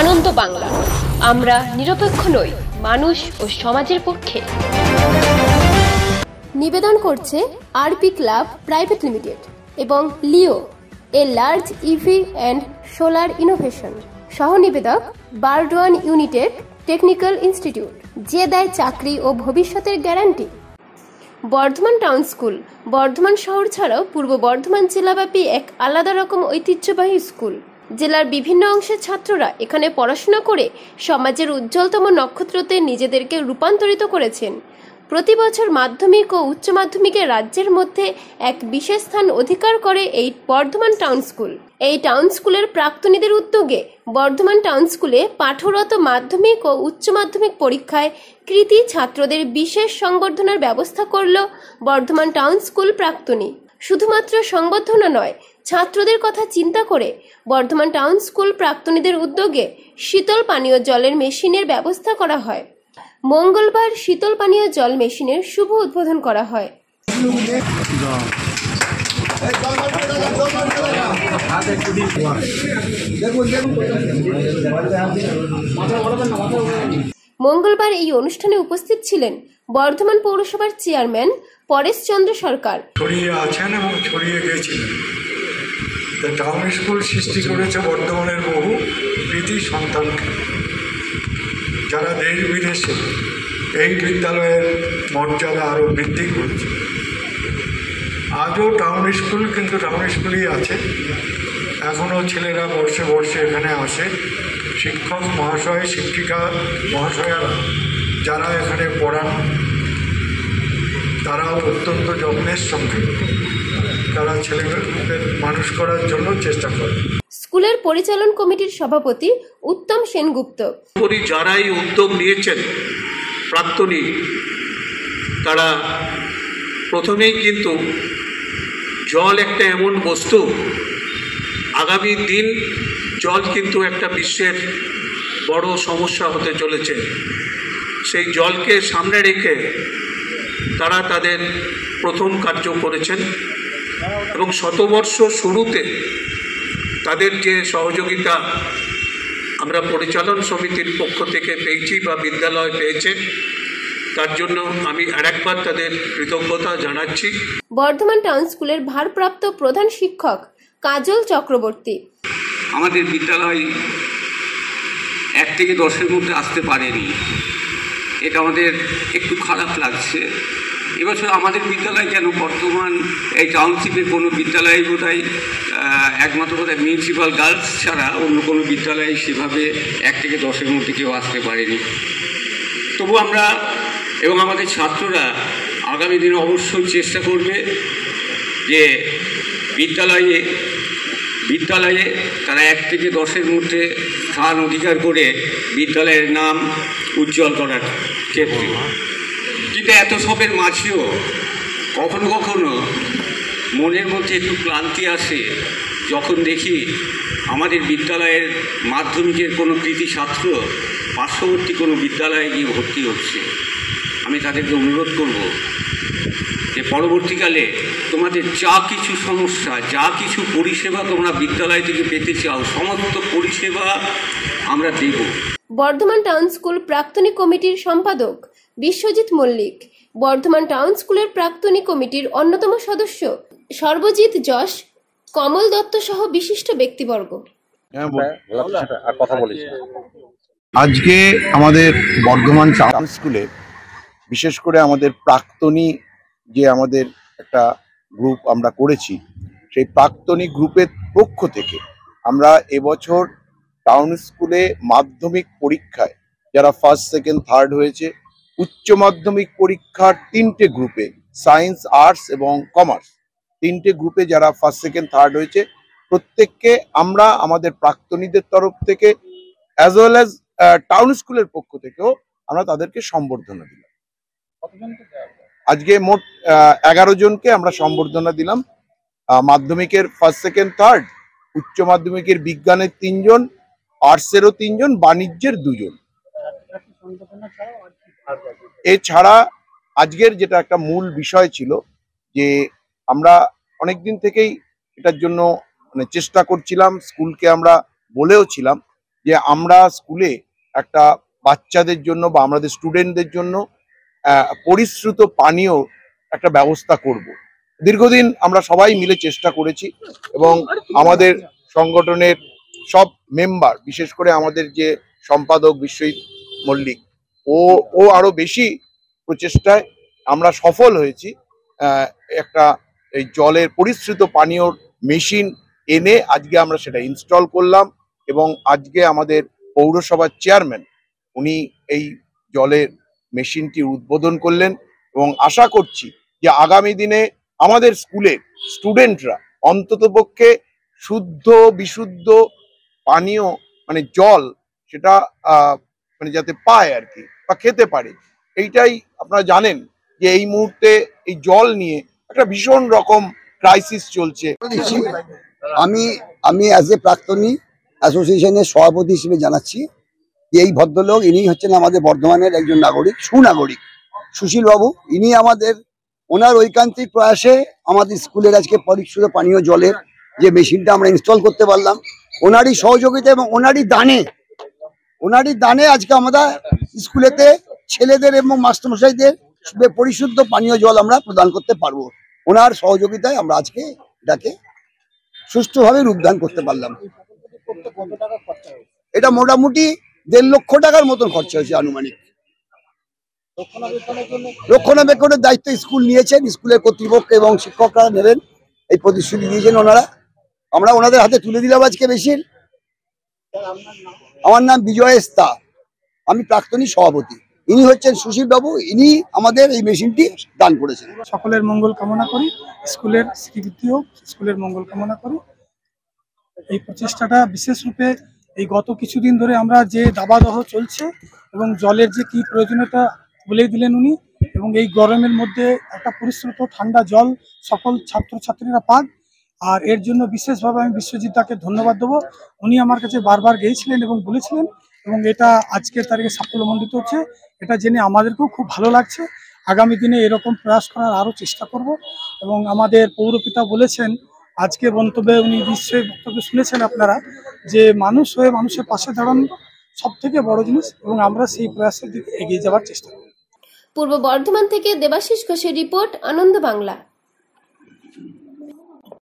আনন্দ বাংলা, আমরা নিরপেক্ষ নই, মানুষ ও সমাজের পক্ষে। নিবেদন করছে আরপি ক্লাব প্রাইভেট লিমিটেড এবং Leo, a large EV and solar innovation. সহ নিবেদক বারডোয়ান ইউনিটেক টেকনিক্যাল ইনস্টিটিউট, যে দেয় চাকরি ও ভবিষ্যতের guarantee. Bardhaman town school Bardhaman শহর ছাড়াও পূর্ব বর্ধমান জেলাব্যাপী এক আলাদা রকম ঐতিহ্যবাহী স্কুল। জেলার বিভিন্ন অংশের ছাত্ররা এখানে পড়াশোনা করে সমাজের উজ্জ্বলতম নক্ষত্রতে নিজেদেরকে রূপান্তরিত করেছেন। প্রতি বছর মাধ্যমিক ও উচ্চ মাধ্যমিকে রাজ্যের মধ্যে এক বিশেষ স্থান অধিকার করে এই বর্ধমান টাউন স্কুল। এই টাউন স্কুলের প্রাক্তনীদের উদ্যোগে বর্ধমান টাউন স্কুলে পাঠরত মাধ্যমিক ও উচ্চ মাধ্যমিক পরীক্ষায় কৃতী ছাত্রদের বিশেষ সংবর্ধনার ব্যবস্থা করল বর্ধমান টাউন স্কুল প্রাক্তনী। শুধুমাত্র সংবর্ধনা নয়, ছাত্রদের কথা চিন্তা করে বর্ধমান টাউন স্কুল প্রাক্তনীদের উদ্যোগে শীতল পানীয় জলের মেশিনের ব্যবস্থা করা হয়। মঙ্গলবার শীতল পানীয় জল মেশিনের শুভ উদ্বোধন করা হয়। মঙ্গলবার এই অনুষ্ঠানে উপস্থিত ছিলেন বর্ধমান পৌরসভার চেয়ারম্যান পরেশ চন্দ্র সরকার। ছড়িয়ে আছেন এবং ছড়িয়ে গিয়েছিলেন। টাউন স্কুল সৃষ্টি করেছে বর্ধমানের বহু কৃতী সন্তানকে, যারা দেশ বিদেশে এই বিদ্যালয়ের মর্যাদা আরও বৃদ্ধি করেছে। আজও টাউন স্কুল কিন্তু টাউন স্কুলই আছে। এখনও ছেলেরা বর্ষে বর্ষে এখানে আসে। শিক্ষক মহাশয়, শিক্ষিকা মহাশয়ারা যারা এখানে পড়ান, তারাও অত্যন্ত যত্নের সঙ্গে তারা ছেলেমেয়েদের মানুষ করার জন্য চেষ্টা করে। স্কুলের পরিচালন কমিটির সভাপতি উত্তম সেনগুপ্ত, যারাই উদ্যোগ নিয়েছেন প্রাক্তনী, তারা প্রথমেই কিন্তু জল একটা এমন বস্তু, আগামী দিন জল কিন্তু একটা বিশ্বের বড় সমস্যা হতে চলেছে। সেই জলকে সামনে রেখে তারা তাদের প্রথম কার্য করেছেন এবং শতবর্ষ শুরুতে তাদের যে সহযোগিতা আমরা পরিচালন সমিতির পক্ষ থেকে পেয়েছি বা বিদ্যালয় পেয়েছে, তার জন্য আমি আরেকবার তাদের কৃতজ্ঞতা জানাচ্ছি। বর্ধমান টাউন স্কুলের ভারপ্রাপ্ত প্রধান শিক্ষক কাজল চক্রবর্তী, আমাদের বিদ্যালয় 1 থেকে 10-এর মধ্যে আসতে পারেনি, এটা আমাদের একটু খারাপ লাগছে। এবছর আমাদের বিদ্যালয় কেন, বর্তমান এই টাউনশিপের কোনো বিদ্যালয় বোধহয় একমাত্র বোধহয় মিউনিসিপ্যাল গার্লস ছাড়া অন্য কোনো বিদ্যালয়ে সেভাবে 1 থেকে 10-এর মধ্যে কেউ আসতে পারেনি। তবু আমরা এবং আমাদের ছাত্ররা আগামী দিনে অবশ্যই চেষ্টা করবে যে বিদ্যালয়ে তারা 1 থেকে 10-এর মধ্যে স্থান অধিকার করে বিদ্যালয়ের নাম উজ্জ্বল করার ক্ষেত্রে। কিন্তু এত সবের মাঝেও কখনো কখনো মনের মধ্যে একটু ক্লান্তি আসে যখন দেখি আমাদের বিদ্যালয়ের মাধ্যমিকের কোনো কৃতী ছাত্র পার্শ্ববর্তী কোনো বিদ্যালয়ে গিয়ে ভর্তি হচ্ছে। আমি তাদেরকে অনুরোধ করব যে পরবর্তীকালে তোমাদের যা কিছু সমস্যা, যা কিছু পরিষেবা তোমরা বিদ্যালয় থেকে পেতে চাও, সমস্ত পরিষেবা আমরা দেব। বর্ধমান টাউন স্কুল প্রাক্তনী কমিটির সম্পাদক বিশ্বজিৎ মল্লিক, বর্ধমান টাউন স্কুলের প্রাক্তনী কমিটির অন্যতম সদস্য সর্বজিৎ যশ, কমল দত্ত সহ বিশিষ্ট ব্যক্তিবর্গ। আজকে আমাদের বর্ধমান টাউন স্কুলে বিশেষ করে আমাদের প্রাক্তনী যে আমাদের একটা গ্রুপ আমরা করেছি, সেই প্রাক্তনী গ্রুপের পক্ষ থেকে আমরা এবছর টাউন স্কুলে মাধ্যমিক পরীক্ষায় যারা ফার্স্ট, সেকেন্ড, থার্ড হয়েছে, উচ্চ মাধ্যমিক পরীক্ষার 3টে গ্রুপে, সায়েন্স, আর্টস এবং কমার্স, 3টে গ্রুপে যারা ফার্স্ট, সেকেন্ড, থার্ড হয়েছে, প্রত্যেককে আমরা আমাদের প্রাক্তনীদের তরফ থেকে অ্যাজ ওয়েল অ্যাজ টাউন স্কুলের পক্ষ থেকেও আমরা তাদেরকে সম্বর্ধনা দিলাম। আজকে মোট 11 জনকে আমরা সম্বর্ধনা দিলাম। মাধ্যমিকের ফার্স্ট, সেকেন্ড, থার্ড, উচ্চ মাধ্যমিকের বিজ্ঞানের 3 জন, আর্টসেরও 3 জন, বাণিজ্যের 2 জন। এছাড়া আজকের যেটা একটা মূল বিষয় ছিল যে আমরা অনেকদিন থেকেই এটার জন্য চেষ্টা করছিলাম, স্কুলকে আমরা বলেও ছিলাম যে আমরা স্কুলে একটা বাচ্চাদের জন্য বা আমাদের স্টুডেন্টদের জন্য পরিশ্রুত পানীয় একটা ব্যবস্থা করব। দীর্ঘদিন আমরা সবাই মিলে চেষ্টা করেছি এবং আমাদের সংগঠনের সব মেম্বার, বিশেষ করে আমাদের যে সম্পাদক বিশ্বজিৎ মল্লিক, ও আরো বেশি প্রচেষ্টায় আমরা সফল হয়েছি। একটা এই জলের পরিশ্রুত পানীয় মেশিন এনে আজকে আমরা সেটা ইনস্টল করলাম এবং আজকে আমাদের পৌরসভার চেয়ারম্যান উনি এই জলের মেশিনটি উদ্বোধন করলেন এবং আশা করছি যে আগামী দিনে আমাদের স্কুলের স্টুডেন্টরা অন্ততপক্ষে শুদ্ধ বিশুদ্ধ পানীয় মানে জল সেটা মানে যাতে পায় আর কি, বা খেতে পারে। এইটাই আপনারা জানেন যে এই মুহূর্তে এই জল নিয়ে একটা ভীষণ রকম ক্রাইসিস চলছে। আমি অ্যাজ এ প্রাক্তনী অ্যাসোসিয়েশনের সভাপতি হিসেবে জানাচ্ছি যে এই ভদ্রলোক ইনি হচ্ছেন আমাদের বর্ধমানের একজন নাগরিক, সুনাগরিক সুশীল বাবু। ইনি ওনার ঐকান্তিক প্রয়াসে আমাদের স্কুলের আজকে পরিশুদ্ধ পানীয় জলের যে মেশিনটা আমরা ইনস্টল করতে পারলাম, ওনারই সহযোগিতা এবং ওনারই দানে আজকে আমরা স্কুলেতে ছেলেদের এবং মাস্টারমশাইদের পরিশুদ্ধ পানীয় জল আমরা প্রদান করতে পারবো। ওনার সহযোগিতায় আমরা আজকে এটাকে সুষ্ঠুভাবে রূপদান করতে পারলাম। এটা মোটামুটি 1.5 লক্ষ টাকার মতন খরচা হয়েছে আনুমানিক। রক্ষণাবেক্ষণের দায়িত্ব স্কুল নিয়েছেন, স্কুলের কর্তৃপক্ষ এবং শিক্ষকরা নেবেন এই প্রতিশ্রুতি দিয়েছেন ওনারা। আমরা ওনাদের হাতে তুলে দিলাম আজকে মেশিন। আমার নাম বিজয় স্তা, আমি প্রাক্তনী সভাপতি। ইনি হচ্ছেন সুশীল বাবু, ইনি আমাদের এই মেশিনটি দান করেছেন। সকলের মঙ্গল কামনা করি, স্কুলের স্বীকৃতি হোক, স্কুলের মঙ্গল কামনা করি। এই প্রচেষ্টাটা বিশেষ রূপে এই গত কিছুদিন ধরে আমরা যে দাবাদহ চলছে এবং জলের যে কি প্রয়োজনীয়তা বলেই দিলেন উনি, এবং এই গরমের মধ্যে একটা পরিশ্রুত ঠান্ডা জল সকল ছাত্রছাত্রীরা পাক। আর এর জন্য বিশেষভাবে আমি বিশ্বজিৎ দাকে ধন্যবাদ দেবো। উনি আমার কাছে বারবার গিয়েছিলেন এবং বলেছিলেন, এবং এটা আজকের তারিখে সাফল্যমণ্ডিত হচ্ছে। এটা জেনে আমাদেরকেও খুব ভালো লাগছে। আগামী দিনে এরকম প্রয়াস করার আরও চেষ্টা করব। এবং আমাদের পৌরপিতা বলেছেন আজকে বক্তব্যে, উনি নিশ্চয়ই বক্তব্য শুনেছেন আপনারা, যে মানুষ হয়ে মানুষের পাশে দাঁড়ানো সব থেকে বড় জিনিস, এবং আমরা সেই প্রয়াসের দিকে এগিয়ে যাওয়ার চেষ্টা করব। পূর্ব বর্ধমান থেকে দেবাশিস ঘোষের রিপোর্ট, আনন্দ বাংলা।